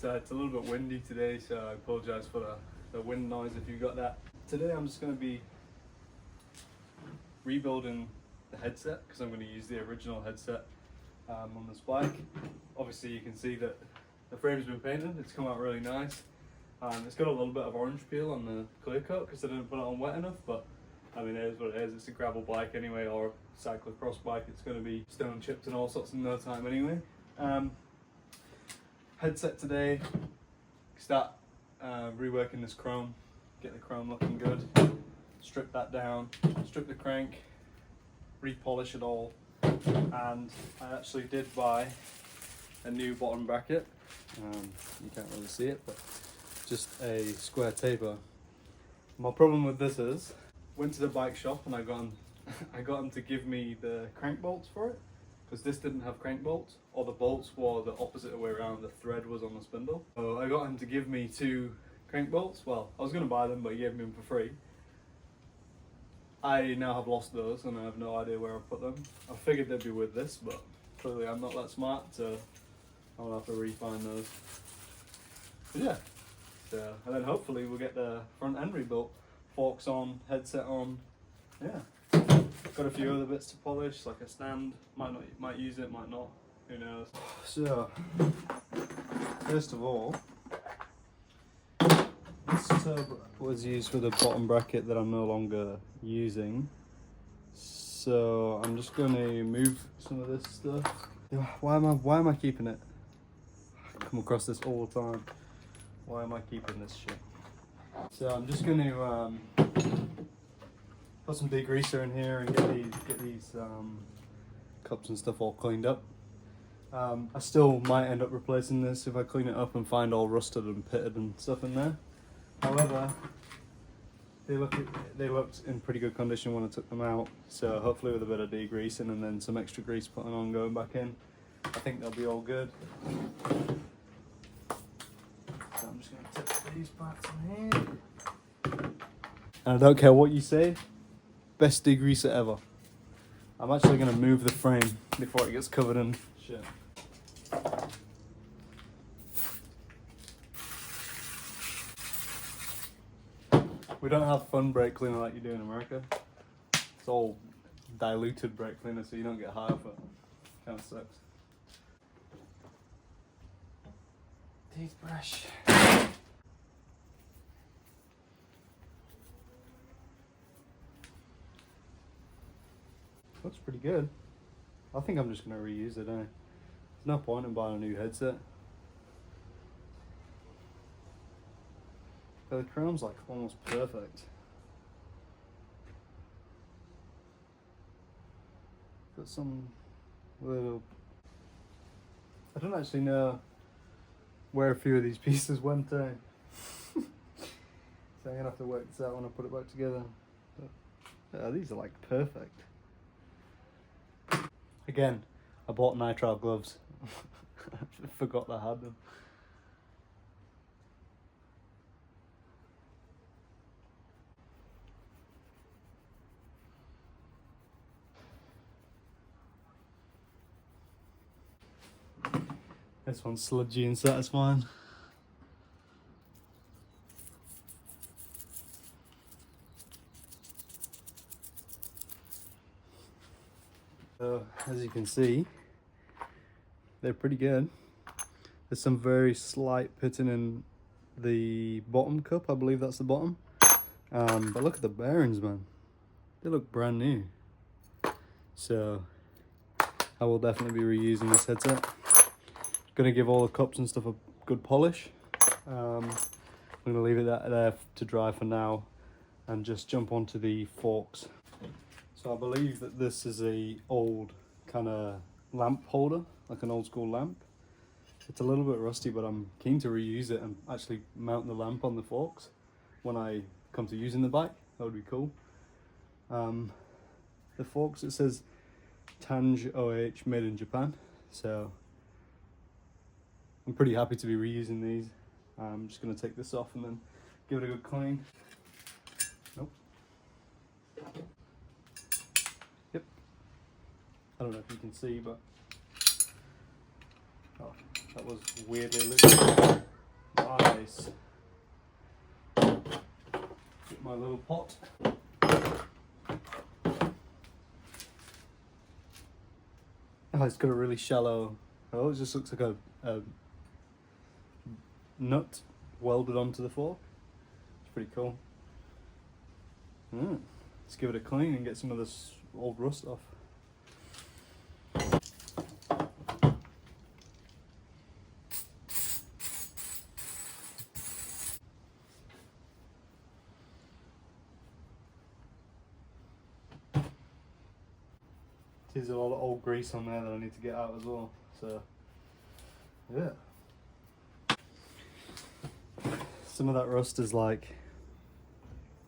It's a little bit windy today, so I apologise for the wind noise if you got that. Today I'm just going to be rebuilding the headset because I'm going to use the original headset on this bike. Obviously you can see that the frame's been painted, it's come out really nice. It's got a little bit of orange peel on the clear coat because I didn't put it on wet enough, but I mean, it is what it is. It's a gravel bike anyway, or cyclocross bike. It's going to be stone chipped and all sorts in no time anyway. Headset today, start reworking this chrome, get the chrome looking good, strip that down, strip the crank, repolish it all, and I actually did buy a new bottom bracket. You can't really see it, but just a square taper. My problem with this is, went to the bike shop and I got him to give me the crank bolts for it, because this didn't have crank bolts, or the bolts were the opposite way around, the thread was on the spindle. So I got him to give me 2 crank bolts. Well, I was going to buy them, but he gave me them for free. I now have lost those and I have no idea where I put them. I figured they'd be with this, but clearly I'm not that smart, so I'll have to re-find those. But yeah, so, and then hopefully we'll get the front end rebuilt. Forks on, headset on, yeah. Got a few other bits to polish, like a stand. Might use it, might not. Who knows? So, first of all, this tub was used for the bottom bracket that I'm no longer using. So I'm just going to move some of this stuff. Why am I keeping it? I come across this all the time. Why am I keeping this shit? So I'm just going to put some degreaser in here and get these cups and stuff all cleaned up. I still might end up replacing this if I clean it up and find all rusted and pitted and stuff in there. However, they looked in pretty good condition when I took them out, so hopefully with a bit of degreasing and then some extra grease putting on going back in, I think they'll be all good. So I'm just going to tip these parts in here. And I don't care what you say, best degreaser ever. I'm actually going to move the frame before it gets covered in shit. We don't have fun brake cleaner like you do in America. It's all diluted brake cleaner, so you don't get high off it. Kind of sucks. Toothbrush. Looks pretty good. I think I'm just going to reuse it, eh? There's no point in buying a new headset. But the chrome's like almost perfect. Got some little... I don't actually know where a few of these pieces went to. So I'm going to have to work this out when I put it back together. But, yeah, these are like perfect. Again, I bought nitrile gloves. I forgot I had them. This one's sludgy and satisfying. So, as you can see, they're pretty good. There's some very slight pitting in the bottom cup, I believe that's the bottom. But look at the bearings, man. They look brand new. So, I will definitely be reusing this headset. Gonna give all the cups and stuff a good polish. I'm gonna leave it there to dry for now and just jump onto the forks. So I believe that this is a old kind of lamp holder, like an old school lamp. It's a little bit rusty, but I'm keen to reuse it and actually mount the lamp on the forks when I come to using the bike. That would be cool. The forks, it says Tange OH made in Japan, so I'm pretty happy to be reusing these. I'm just going to take this off and then give it a good clean. Nope. Yep. I don't know if you can see, but Oh, that was weirdly liquid. Nice. Get my little pot. Oh, it's got a really shallow. Oh, it just looks like a nut welded onto the fork. It's pretty cool. Let's give it a clean and get some of this old rust off. There's a lot of old grease on there that I need to get out as well. So, yeah. Some of that rust is like,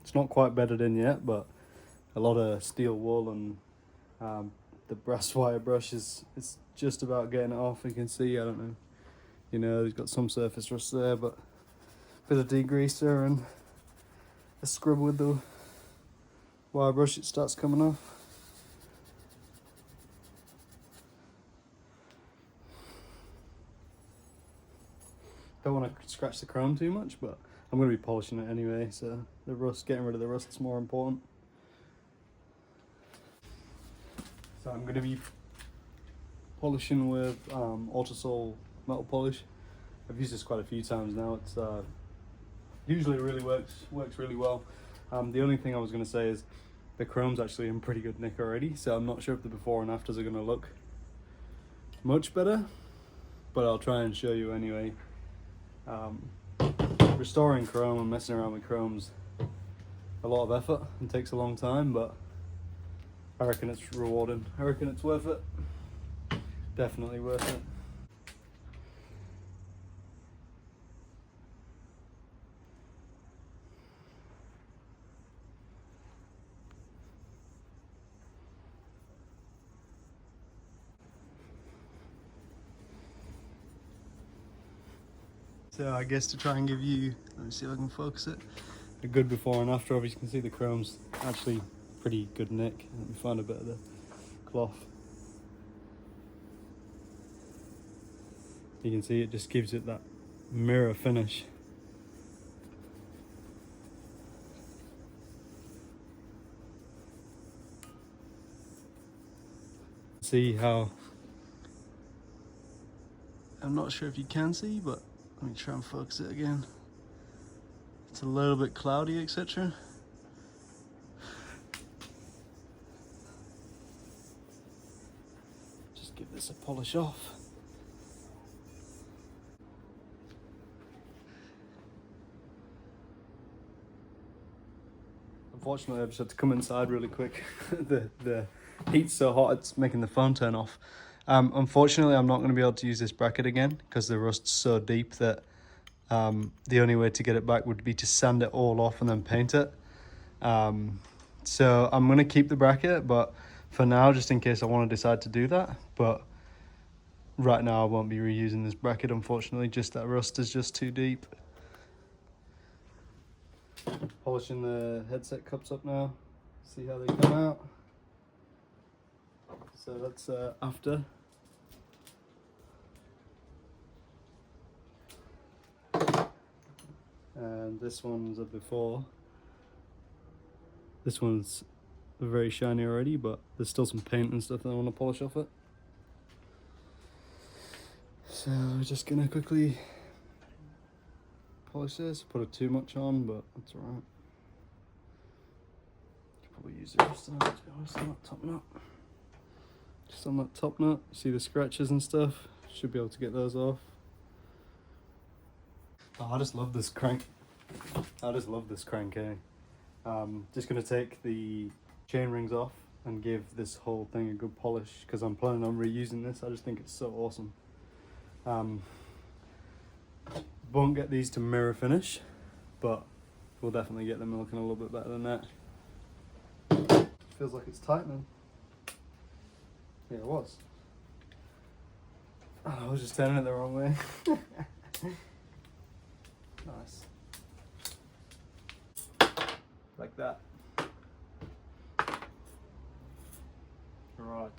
it's not quite bedded in yet, but a lot of steel wool and the brass wire brush is it's just about getting it off. You can see, I don't know, you know, there's got some surface rust there, but a bit of degreaser and a scrub with the wire brush, it starts coming off. Don't want to scratch the chrome too much, but I'm going to be polishing it anyway, so the rust, getting rid of the rust is more important. So I'm going to be polishing with Autosol metal polish. I've used this quite a few times now. It's usually really works really well. The only thing I was going to say is the chrome's actually in pretty good nick already, so I'm not sure if the before and afters are going to look much better, but I'll try and show you anyway. Restoring chrome and messing around with chrome's a lot of effort and takes a long time, but I reckon it's rewarding. I reckon it's worth it. Definitely worth it. So I guess to try and give you, let me see if I can focus it, a good before and after. Obviously you can see the chrome's actually pretty good nick. Let me find a bit of the cloth. You can see it just gives it that mirror finish. See how, I'm not sure if you can see, but let me try and focus it again. It's a little bit cloudy, etc. Just give this a polish off. Unfortunately, I just had to come inside really quick. the heat's so hot, it's making the phone turn off. Unfortunately, I'm not going to be able to use this bracket again because the rust's so deep that the only way to get it back would be to sand it all off and then paint it. So I'm going to keep the bracket, but for now, just in case I want to decide to do that. But right now, I won't be reusing this bracket, unfortunately. Just that rust is just too deep. Polishing the headset cups up now. See how they come out. So that's after. And this one's a before. This one's very shiny already, but there's still some paint and stuff that I want to polish off it. So we're just gonna quickly polish this. Put it too much on, but that's alright. Could probably use the rest of that, to be honest, on that top nut. Just on that top nut, see the scratches and stuff? Should be able to get those off. Oh, I just love this crank. I just love this crank, eh? Just gonna take the chain rings off and give this whole thing a good polish because I'm planning on reusing this. I just think it's so awesome. Won't get these to mirror finish, but we'll definitely get them looking a little bit better than that. Feels like it's tightening. Yeah, it was. Oh, I was just turning it the wrong way. Nice. Like that. Right.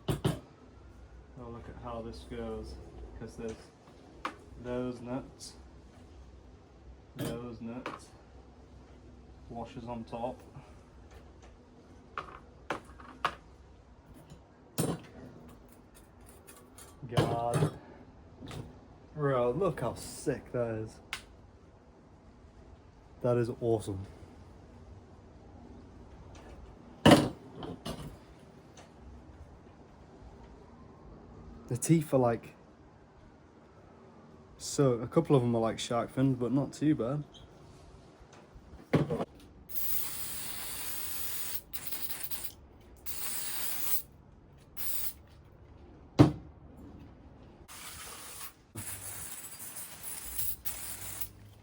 Oh, look at how this goes. because there's those nuts, washers on top. God. Bro, look how sick that is. That is awesome. The teeth are like, so a couple of them are like shark fins, but not too bad.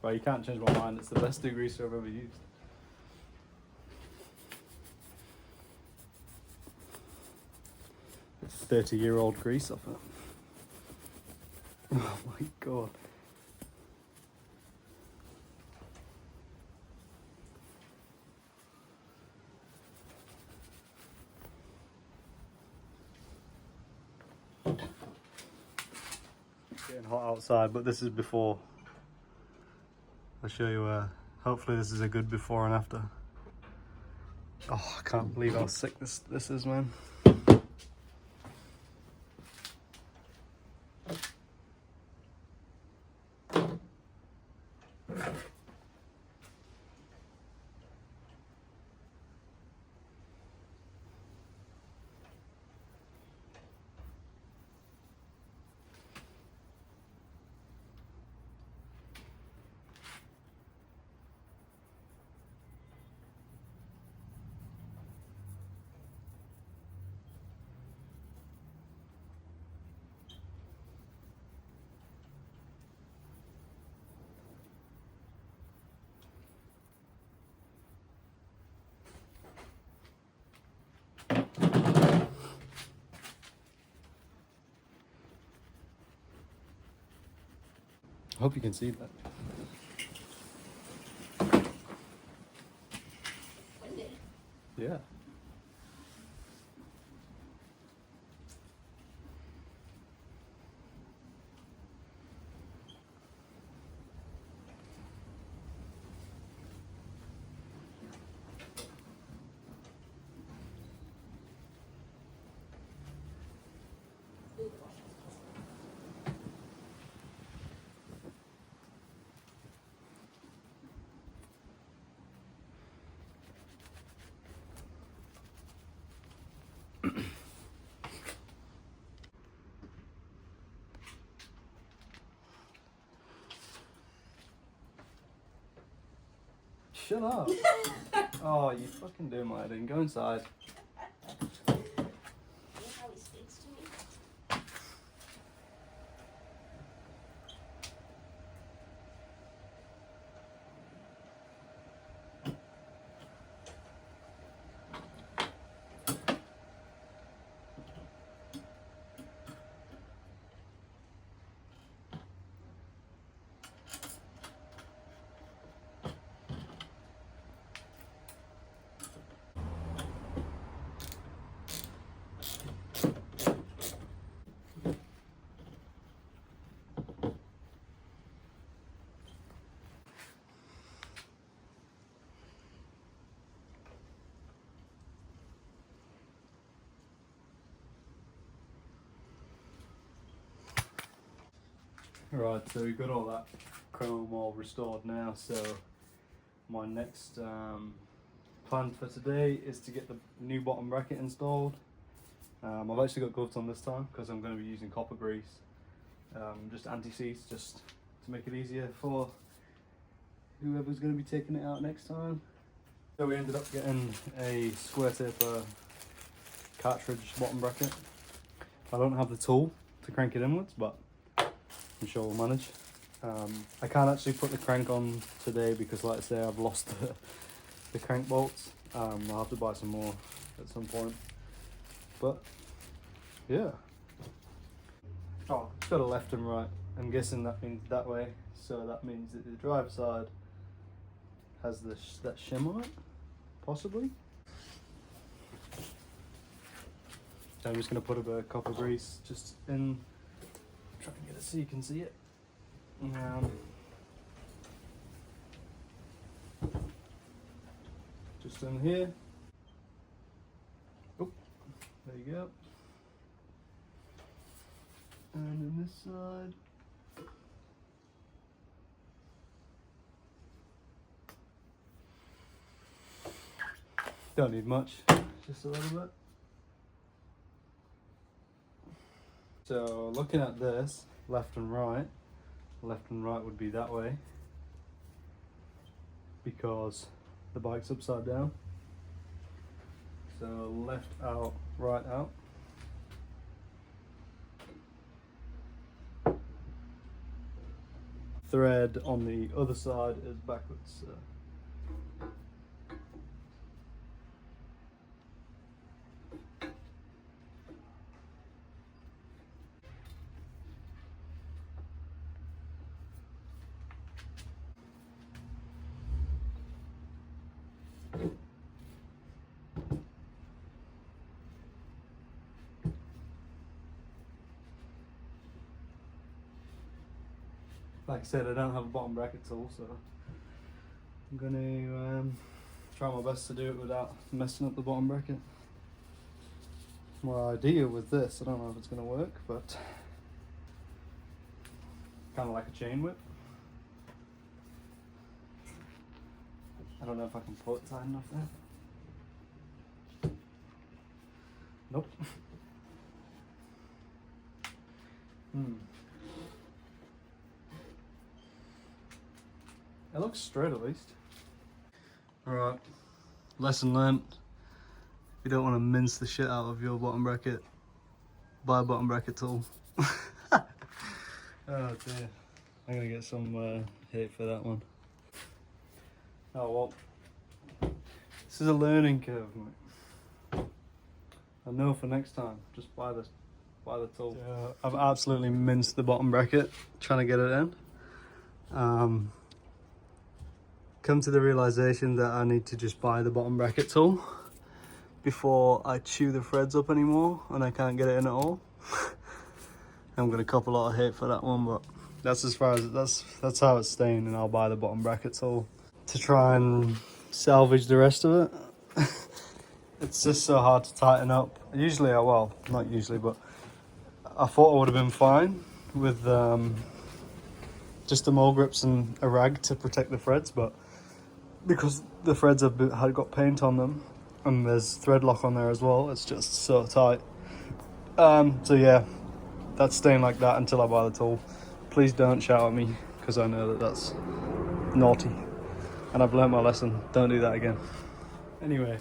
But you can't change my mind, it's the best degreaser I've ever used. It's 30-year-old grease off it. Oh my god. It's getting hot outside, but this is before. I'll show you, hopefully this is a good before and after. Oh, I can't believe how sick this is, man. I hope you can see that. Yeah. Shut up. Oh, you fucking do my head in. Go inside. How he speaks to me. Right, so we've got all that chrome all restored now, so my next plan for today is to get the new bottom bracket installed. I've actually got gloves on this time because I'm going to be using copper grease, just anti-seize, just to make it easier for whoever's going to be taking it out next time. So we ended up getting a square taper cartridge bottom bracket. I don't have the tool to crank it inwards, but I'm sure we'll manage. I can't actually put the crank on today because, like I say, I've lost the crank bolts. I'll have to buy some more at some point. But yeah. Oh, it's got a left and right. I'm guessing that means that way. So that means that the drive side has that shim on it, possibly. So I'm just going to put a bit of copper grease just in. Try and get so you can see it. Just in here. Oh, there you go. And on this side. Don't need much, just a little bit. So looking at this, left and right would be that way because the bike's upside down. So left out, right out. Thread on the other side is backwards. So. Like I said, I don't have a bottom bracket tool, so I'm gonna try my best to do it without messing up the bottom bracket. My idea with this, I don't know if it's gonna work, but kind of like a chain whip. I don't know if I can pull it tight enough there. Nope. It looks straight at least. Alright, lesson learnt. If you don't want to mince the shit out of your bottom bracket, buy a bottom bracket tool. Oh dear. I'm gonna get some hate for that one. Oh well. This is a learning curve, mate. I know for next time, just buy the tool. So, I've absolutely minced the bottom bracket trying to get it in. Come to the realization that I need to just buy the bottom bracket tool before I chew the threads up anymore and I can't get it in at all. I'm gonna cop a lot of hate for that one, but that's as far as that's how it's staying, and I'll buy the bottom bracket tool to try and salvage the rest of it. It's just so hard to tighten up. Usually, well, not usually, but I thought I would have been fine with just the mole grips and a rag to protect the threads, but because the threads had got paint on them and there's thread lock on there as well, it's just so tight. So yeah, that's staying like that until I buy the tool. Please don't shout at me because I know that that's naughty and I've learnt my lesson. Don't do that again. Anyway,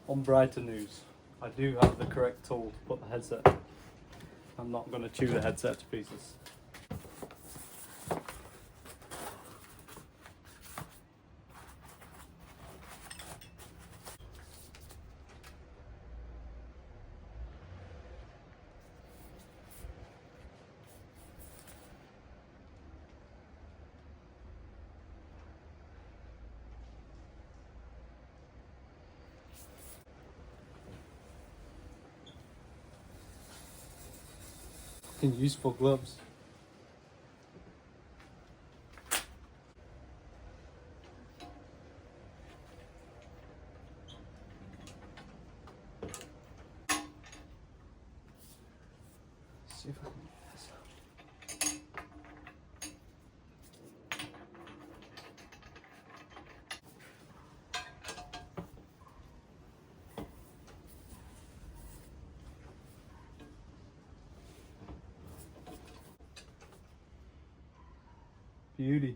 on brighter news, I do have the correct tool to put the headset in. I'm not going to chew the headset to pieces. Useful gloves. See if I can get this out. Beauty.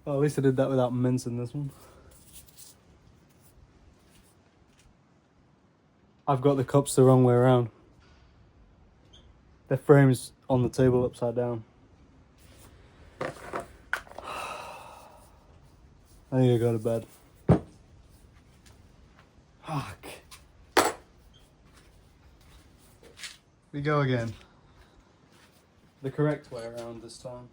Well, at least I did that without mincing this one. I've got the cups the wrong way around. Their frame's on the table upside down. I need to go to bed. Fuck. We go again. The correct way around this time.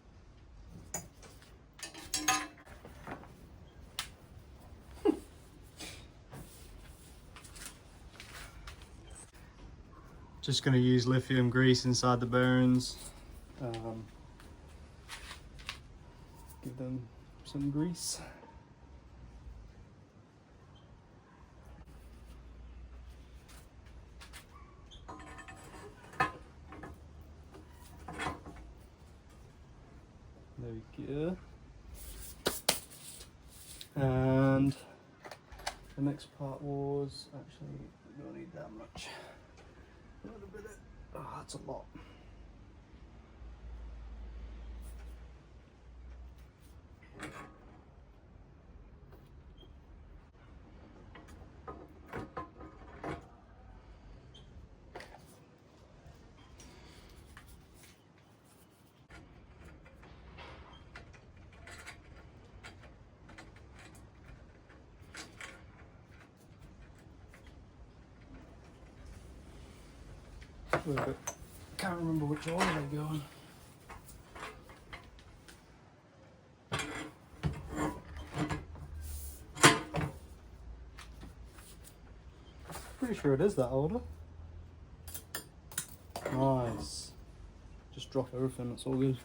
Just going to use lithium grease inside the bearings. Give them some grease. There we go. And the next part was actually, we don't need that much. A little bit of, oh, that's a lot. Can't remember which order they go in. Pretty sure it is that order. Nice. Just drop everything, that's all good.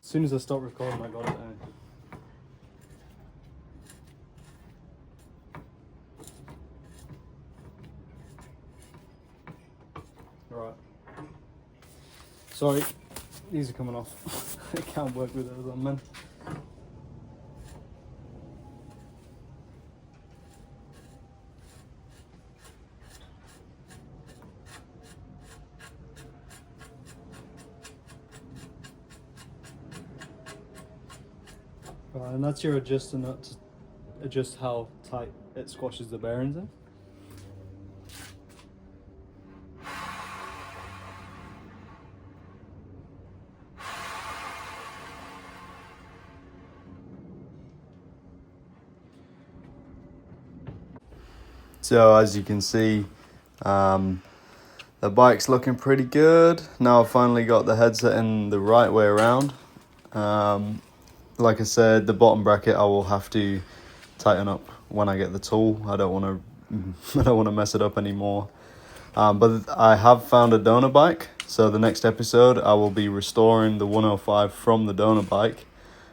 As soon as I stop recording, I got it down. Right. Sorry, these are coming off. I can't work with those on, man. Right, and that's your adjuster nut to adjust how tight it squashes the bearings in. So as you can see, the bike's looking pretty good. Now I've finally got the headset in the right way around. Like I said, the bottom bracket I will have to tighten up when I get the tool. I don't want to mess it up anymore. But I have found a donor bike, so the next episode I will be restoring the 105 from the donor bike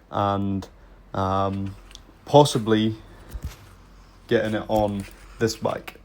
and possibly getting it on this bike.